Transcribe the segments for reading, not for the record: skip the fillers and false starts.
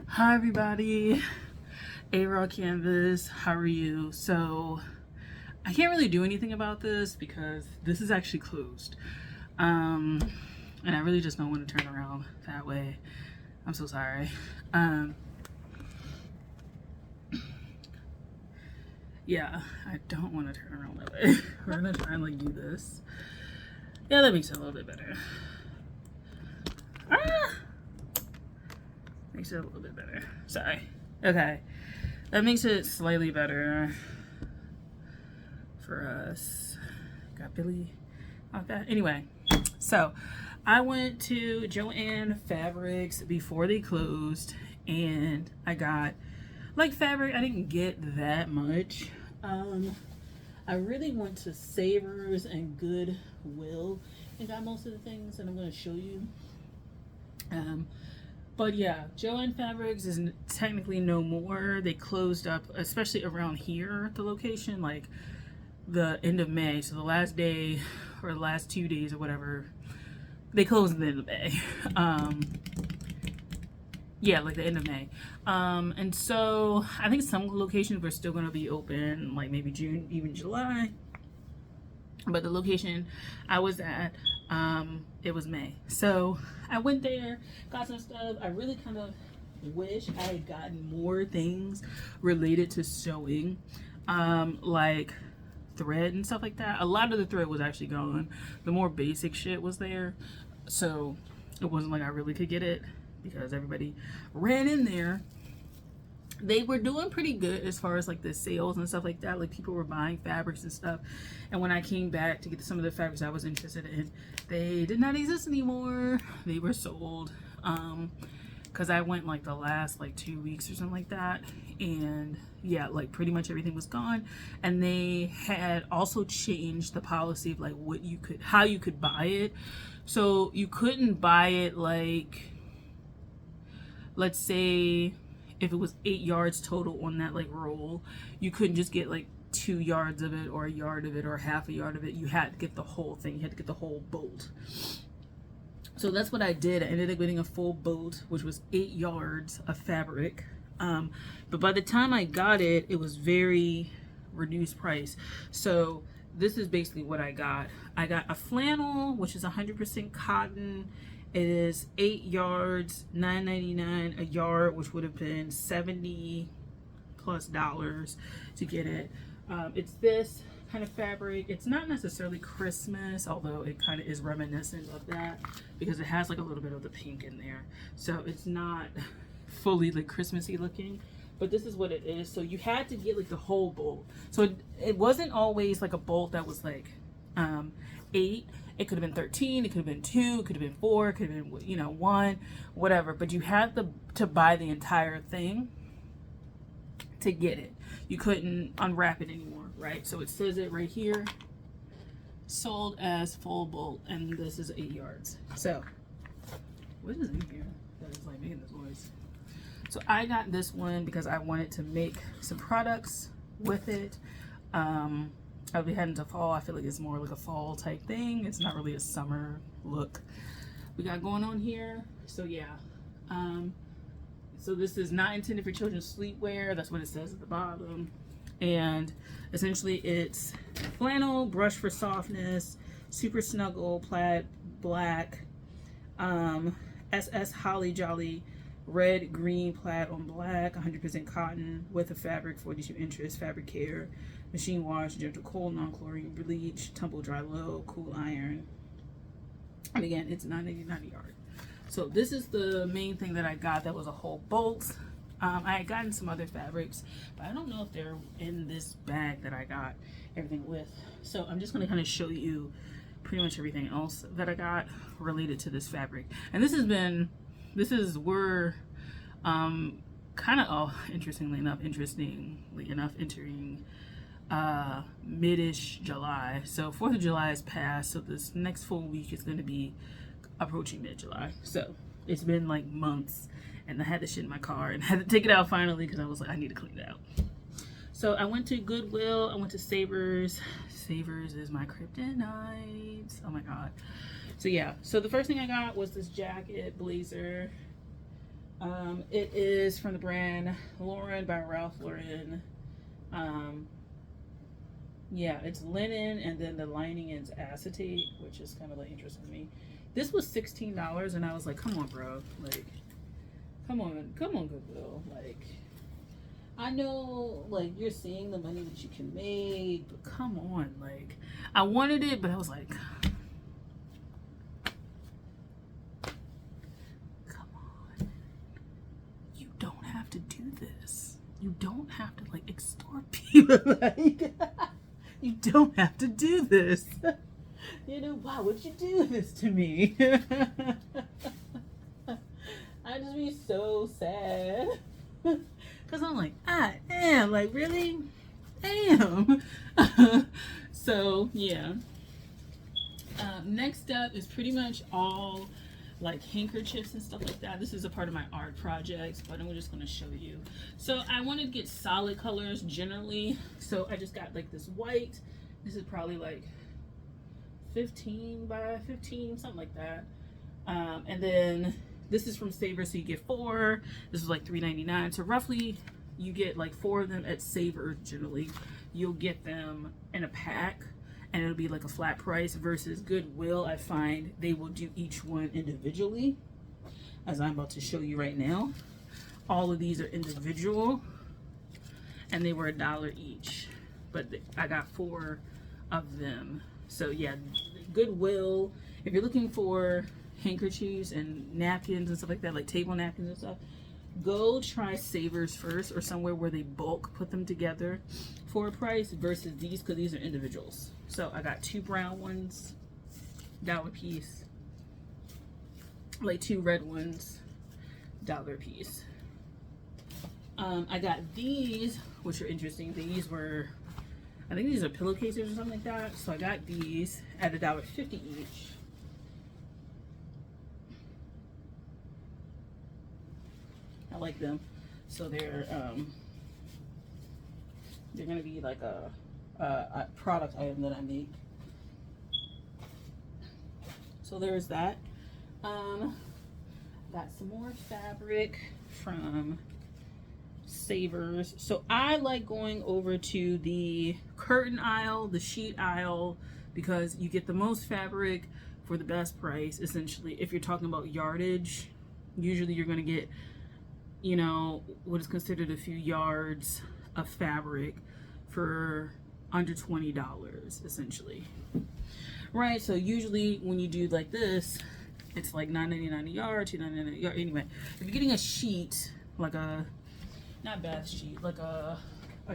Hi everybody, A-Raw Canvas, how are you? So I can't really do anything about this because this is actually closed. And I really just don't want to turn around that way. I'm so sorry. Yeah, I don't want to turn around that way. We're gonna try and like do this. Yeah, that makes it a little bit better. Ah! Makes it a little bit better. Sorry. Okay. That makes it slightly better for us. Got Billy out that. Anyway, so I went to Joann Fabrics before they closed and I got like fabric. I didn't get that much. I really went to Savers and Goodwill and got most of the things that I'm going to show you. But yeah, Joann Fabrics is technically no more. They closed up, especially around here, the location, like the end of May. So the last day or the last 2 days or whatever, they closed at the end of May. Yeah, like the end of May. And so I think some locations were still going to be open, like maybe June, even July. But the location I was at, it was May. So I went there, got some stuff. I really kind of wish I had gotten more things related to sewing, like thread and stuff like that. A lot of the thread was actually gone. The more basic shit was there. So it wasn't like I really could get it because everybody ran in there. They were doing pretty good as far as like the sales and stuff like that. Like people were buying fabrics and stuff. And when I came back to get some of the fabrics I was interested in, they did not exist anymore. They were sold. Because I went like the last like 2 weeks or something like that. And yeah, like pretty much everything was gone. And they had also changed the policy of like what you could, how you could buy it. So you couldn't buy it like, let's say if it was 8 yards total on that like roll, you couldn't just get like 2 yards of it or a yard of it or half a yard of it. You had to get the whole thing. You had to get the whole bolt. So that's what I did. I ended up getting a full bolt, which was 8 yards of fabric. But by the time I got it, it was very reduced price. So this is basically what I got. I got a flannel, which is 100% cotton. It is 8 yards, $9.99 a yard, which would have been $70+ to get it. It's this kind of fabric. It's not necessarily Christmas, although it kind of is reminiscent of that because it has like a little bit of the pink in there. So it's not fully like Christmassy looking, but this is what it is. So you had to get like the whole bolt. So it wasn't always like a bolt that was like 8. It could have been 13, it could have been 2, it could have been 4, it could have been, you know, 1, whatever. But you had to buy the entire thing to get it. You couldn't unwrap it anymore, right? So it says it right here, sold as full bolt, and this is 8 yards. So what is in here that is like making this noise? So I got this one because I wanted to make some products with it. I'll be heading to fall. I feel like it's more like a fall type thing. It's not really a summer look we got going on here. So yeah. So this is not intended for children's sleepwear. That's what it says at the bottom. And essentially it's flannel, brush for softness, super snuggle, plaid black, SS Holly Jolly, red, green, plaid on black, 100% cotton with a fabric, 42 inches, fabric care, machine wash, gentle cold, non-chlorine bleach, tumble dry low, cool iron. And again, it's $9.99 a yard. So this is the main thing that I got that was a whole bolt. I had gotten some other fabrics, but I don't know if they're in this bag that I got everything with. So I'm just going to kind of show you pretty much everything else that I got related to this fabric. And this we're kind of, interestingly enough, entering mid-ish July. So 4th of July is passed, so this next full week is going to be approaching mid-July. So it's been like months, and I had this shit in my car and had to take it out finally because I was like, I need to clean it out. So I went to Goodwill, I went to Savers. Savers is my kryptonite. Oh my god. So yeah, so the first thing I got was this jacket blazer. It is from the brand Lauren by Ralph Lauren. Yeah, it's linen, and then the lining is acetate, which is kind of like interesting to me. This was $16, and I was like, come on, bro. Like, come on, Goodwill. Like, I know, like, you're seeing the money that you can make, but come on. Like, I wanted it, but I was like, come on. You don't have to do this. You don't have to, like, extort people. Like, you don't have to do this. You know, why would you do this to me? I just be so sad. Because I'm like, I am. Like, really? Damn. So, yeah. Next up is pretty much all like handkerchiefs and stuff like that. This is a part of my art projects, but I'm just going to show you. So I wanted to get solid colors generally. So I just got like this white. This is probably like 15 by 15, something like that. And then this is from Savers, so you get 4. This is like $3.99. So roughly you get like 4 of them at Savers generally. You'll get them in a pack, and it'll be like a flat price, versus Goodwill, I find they will do each one individually, as I'm about to show you right now. All of these are individual, and they were $1 each, but I got 4 of them. So yeah, Goodwill, if you're looking for handkerchiefs and napkins and stuff like that, like table napkins and stuff, go try Savers first, or somewhere where they bulk put them together for a price, versus these, because these are individuals. So I got 2 brown ones, $1 piece, like 2 red ones, $1 piece. I got these, which are interesting. These were, I think these are pillowcases or something like that. So I got these at $1.50 each. I like them. So they're gonna be like a product item that I make. So there's that. Got some more fabric from Savers. So I like going over to the curtain aisle, the sheet aisle, because you get the most fabric for the best price. Essentially, if you're talking about yardage, usually you're going to get, you know, what is considered a few yards of fabric for under $20, essentially. Right? So usually when you do like this, it's like $9.99 a yard, $2.99 a yard. Anyway, if you're getting a sheet, like a, not bath sheet, like a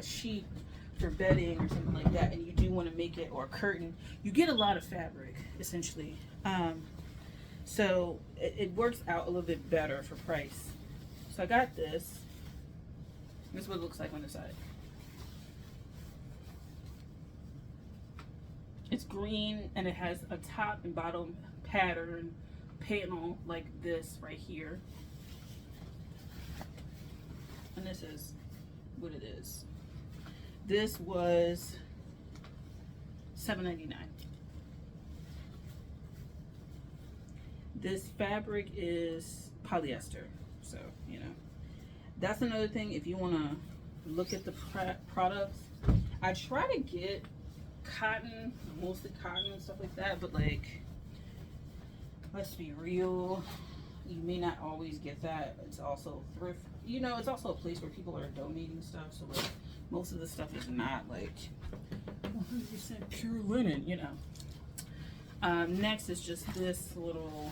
sheet for bedding or something like that, and you do want to make it, or a curtain, you get a lot of fabric, essentially. So it works out a little bit better for price. So I got this. This is what it looks like on the side. It's green, and it has a top and bottom pattern panel like this right here. And this is what it is. This was $7.99. This fabric is polyester, so you know. That's another thing. If you want to look at the products, I try to get cotton, mostly cotton and stuff like that, but like, let's be real, you may not always get that. It's also thrift, you know, it's also a place where people are donating stuff, so like most of the stuff is not like 100% pure linen, you know. Next is just this little,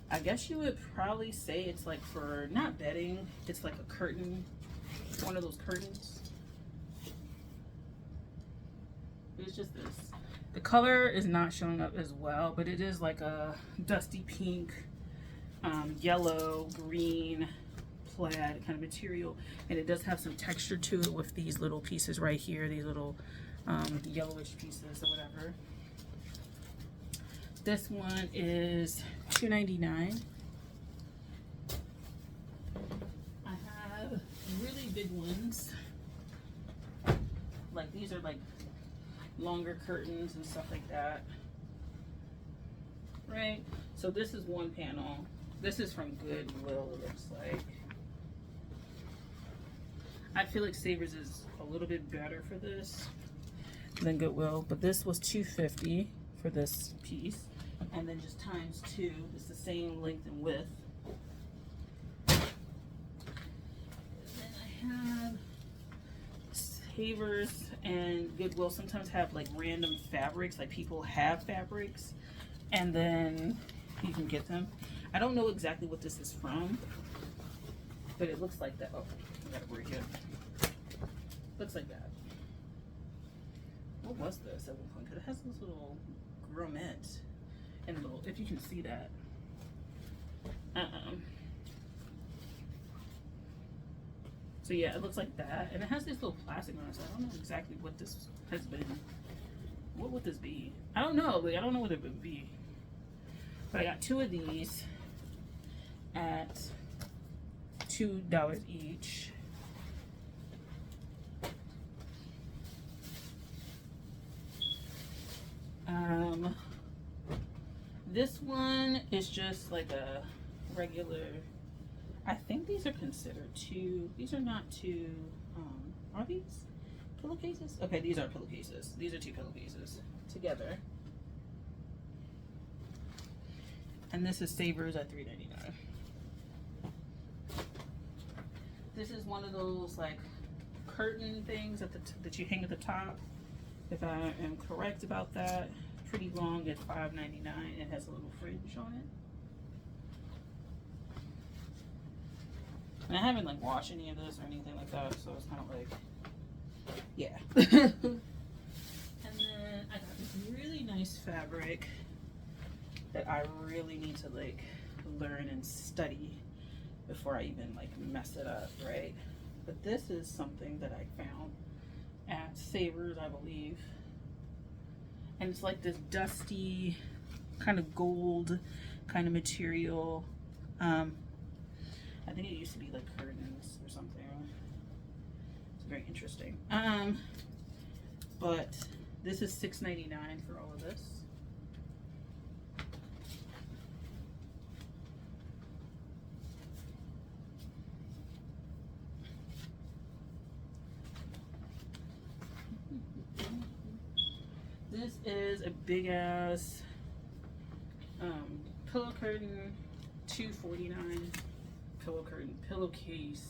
I guess you would probably say it's like for, not bedding, it's like a curtain, one of those curtains. It's just this. The color is not showing up as well, but it is like a dusty pink, yellow, green, plaid kind of material, and it does have some texture to it with these little pieces right here, these little yellowish pieces or whatever. This one is $2.99. I have really big ones. Like these are like longer curtains and stuff like that. Right? So this is one panel. This is from Goodwill, it looks like. I feel like Savers is a little bit better for this than Goodwill, but this was $2.50 for this piece, and then just times 2. It's the same length and width. And then I have Savers and Goodwill sometimes have like random fabrics, like people have fabrics, and then you can get them. I don't know exactly what this is from, but it looks like that. Oh, I gotta break it. Looks like that. What was this at one point? Because it has this little grommet and little, if you can see that. So yeah, it looks like that, and it has this little plastic on it. So I don't know exactly what this has been. What would this be? I don't know. Like, I don't know what it would be. But I got 2 of these at $2 each. This one is just like a regular, I think these are considered 2, these are not 2, are these pillowcases? Okay, these are pillowcases. These are 2 pillowcases together. And this is Savers at $3.99. This is one of those like curtain things at that you hang at the top. If I am correct about that, pretty long at $5.99. It has a little fringe on it. And I haven't like washed any of this or anything like that, so it's kind of like, yeah. And then I got this really nice fabric that I really need to like learn and study before I even like mess it up, right? But this is something that I found at Savers, I believe. And it's like this dusty kind of gold kind of material. I think it used to be like curtains or something. It's very interesting. But this is $6.99 for all of this. This is a big ass pillow curtain, $2.49. Pillow curtain, pillowcase,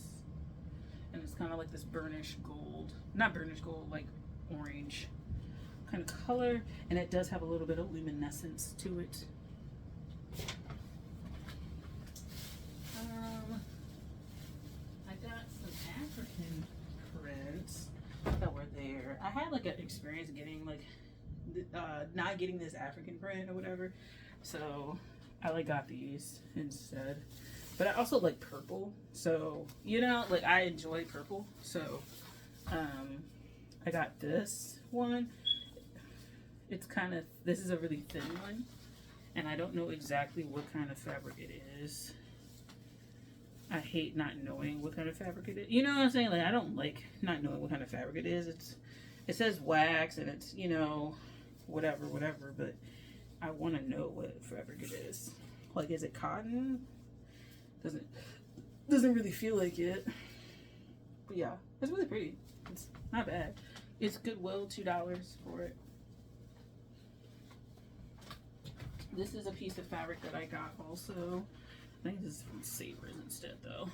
and it's kind of like this burnished gold, not burnished gold, like orange kind of color, and it does have a little bit of luminescence to it. I got some African prints that were there. I had like an experience getting like not getting this African print or whatever, so I like got these instead. But I also like purple, so you know, like I enjoy purple, so I got this one. It's kind of, this is a really thin one, and I don't know exactly what kind of fabric it is. I hate not knowing what kind of fabric it is. You know what I'm saying? Like I don't like not knowing what kind of fabric it is. It says wax and it's, you know, whatever, but I want to know what fabric it is. Like, is it cotton? Doesn't really feel like it. But yeah, it's really pretty. It's not bad. It's Goodwill, $2 for it. This is a piece of fabric that I got also. I think this is from Savers instead though.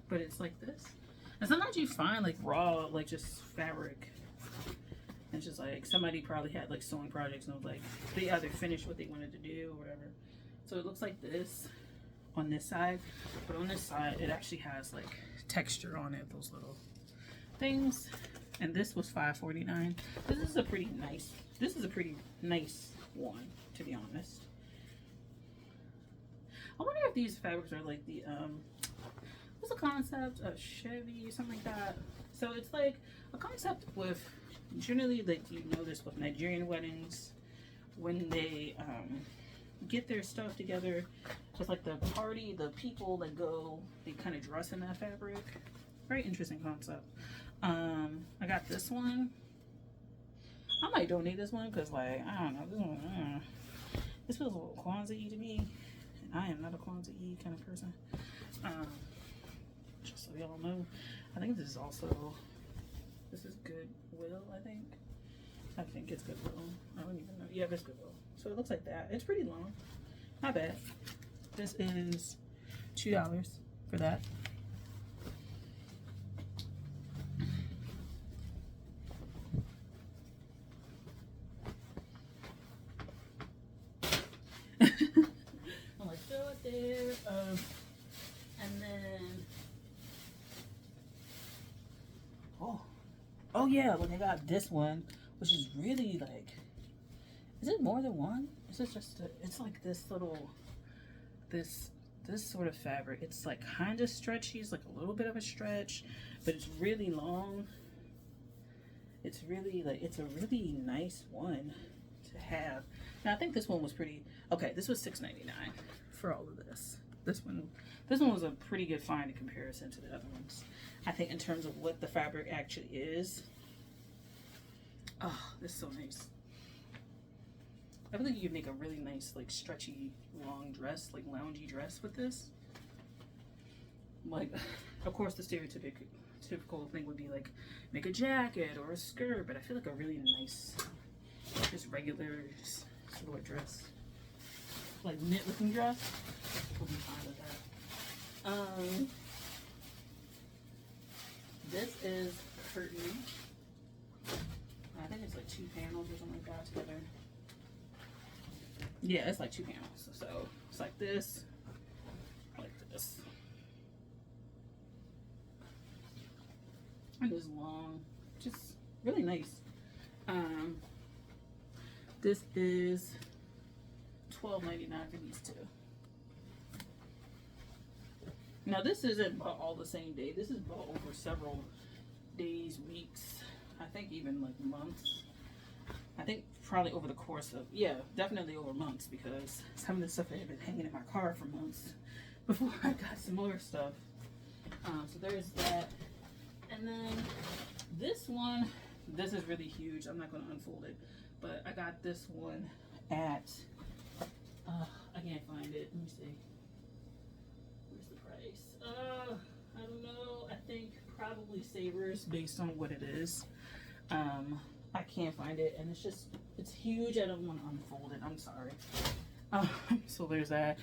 But it's like this. And sometimes you find like raw, like just fabric. It's just like somebody probably had like sewing projects and was like, they either finished what they wanted to do or whatever. So it looks like this on this side, but on this side it actually has like texture on it, those little things. And this was $5.49. This is a pretty nice one, to be honest. I wonder if these fabrics are like the what's the concept of Chevy or something like that. So it's like a concept with, generally, like you know this with Nigerian weddings, when they get their stuff together, it's like the party, the people that go, they kind of dress in that fabric. Very interesting concept. I got this one. I might donate this one because, like, I don't know, this feels a little Kwanzaa-y to me. I am not a Kwanzaa E kind of person. Just so y'all know, I think this is Goodwill, I think it's Goodwill. I don't even know. Yeah, it's Goodwill. So it looks like that. It's pretty long. Not bad. This is $2 for that. I'm like, throw it there. And then, oh yeah, well, they got this one, which is really like, is it more than one? Is it just it's like this little, this sort of fabric. It's like kind of stretchy. It's like a little bit of a stretch, but it's really long. It's really like, it's a really nice one to have. Now I think this one was pretty, okay, this was $6.99 for all of this. This one was a pretty good find in comparison to the other ones. I think in terms of what the fabric actually is. Oh, this is so nice. I feel like you could make a really nice, like, stretchy, long dress, like, loungy dress with this. Like, of course, the typical thing would be, like, make a jacket or a skirt, but I feel like a really nice, just regular sort of dress, like, knit-looking dress, would be fine with that. This is curtain. I think it's like 2 panels or something like that together. Yeah, it's like 2 panels. So it's like this, and it's long, just really nice. This is $12.99 for these two. Now this isn't bought all the same day. This is bought over several days, weeks, I think even like months. I think probably over the course of, yeah, definitely over months, because some of the stuff had been hanging in my car for months before I got some more stuff. So there's that. And then this one, this is really huge. I'm not going to unfold it, but I got this one at, I can't find it. Let me see. Where's the price? I don't know. I think probably Savers based on what it is. I can't find it, and it's huge. I don't want to unfold it. I'm sorry. So there's that.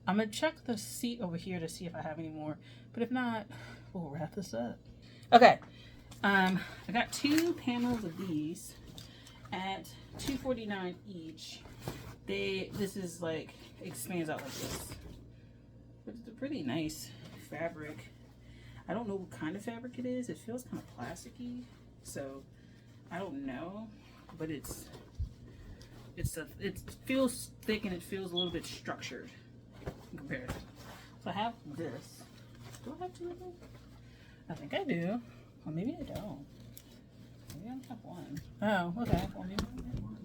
I'm gonna check the seat over here to see if I have any more, but if not, we'll wrap this up. Okay. I got 2 panels of these at $2.49 each. This is like, expands out like this. But it's a pretty nice fabric. I don't know what kind of fabric it is. It feels kind of plasticky, so I don't know, but it feels thick and it feels a little bit structured in comparison. So I have this. Do I have 2 of them? I think I do. Or maybe I don't. Maybe I only have 1. Oh, okay. Well, maybe I only have 1.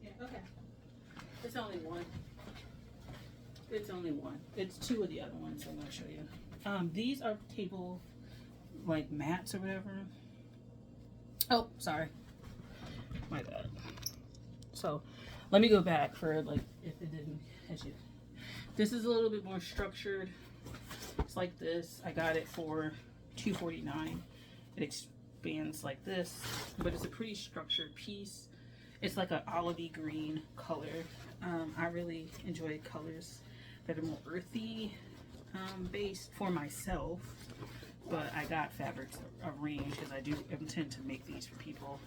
Yeah, okay. It's only 1. It's only 1. It's 2 of the other ones I'm going to show you. These are table, like, mats or whatever. Oh, sorry. My bad. So, let me go back for, like, if it didn't catch you. This is a little bit more structured. It's like this. I got it for $2.49. It expands like this, but it's a pretty structured piece. It's like an olivey green color. I really enjoy colors that are more earthy based for myself, but I got fabrics a range because I do intend to make these for people.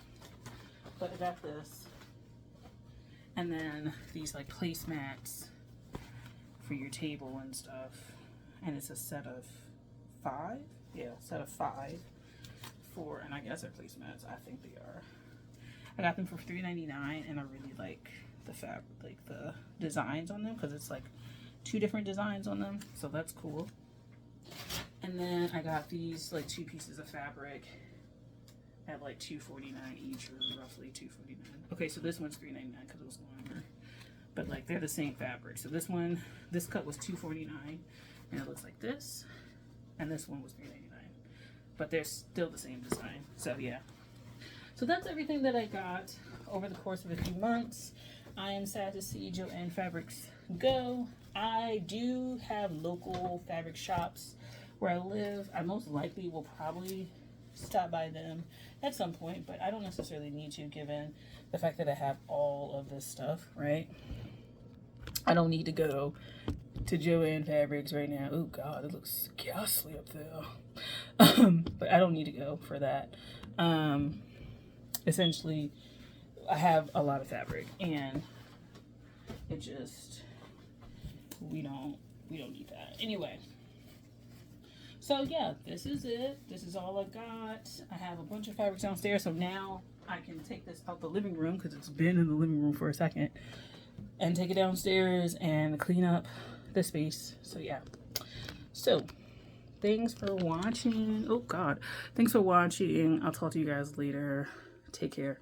But I got this, and then these like placemats for your table and stuff, and it's a set of 5. Yeah, set of 5 for, and I guess they're placemats. I think they are. I got them for $3.99, and I really like the fabric, like the designs on them, because it's like 2 different designs on them, so that's cool. And then I got these like 2 pieces of fabric at like $2.49 each, or roughly $2.49. Okay, so this one's $3.99 because it was longer, but like they're the same fabric. So this one, this cut was $2.49, and it looks like this, and this one was $3.99, but they're still the same design. So yeah. So that's everything that I got over the course of a few months. I am sad to see Joann Fabrics go. I do have local fabric shops where I live. I most likely will probably stop by them at some point, but I don't necessarily need to, given the fact that I have all of this stuff, right? I don't need to go to Joann Fabrics right now. Oh God, it looks ghastly up there. But I don't need to go for that. Essentially, I have a lot of fabric, and it just, we don't need that anyway. So yeah, this is it. This is all I got. I have a bunch of fabrics downstairs, so now I can take this out the living room, because it's been in the living room for a second, and take it downstairs and clean up the space. So yeah. So thanks for watching. Oh God. Thanks for watching. I'll talk to you guys later. Take care.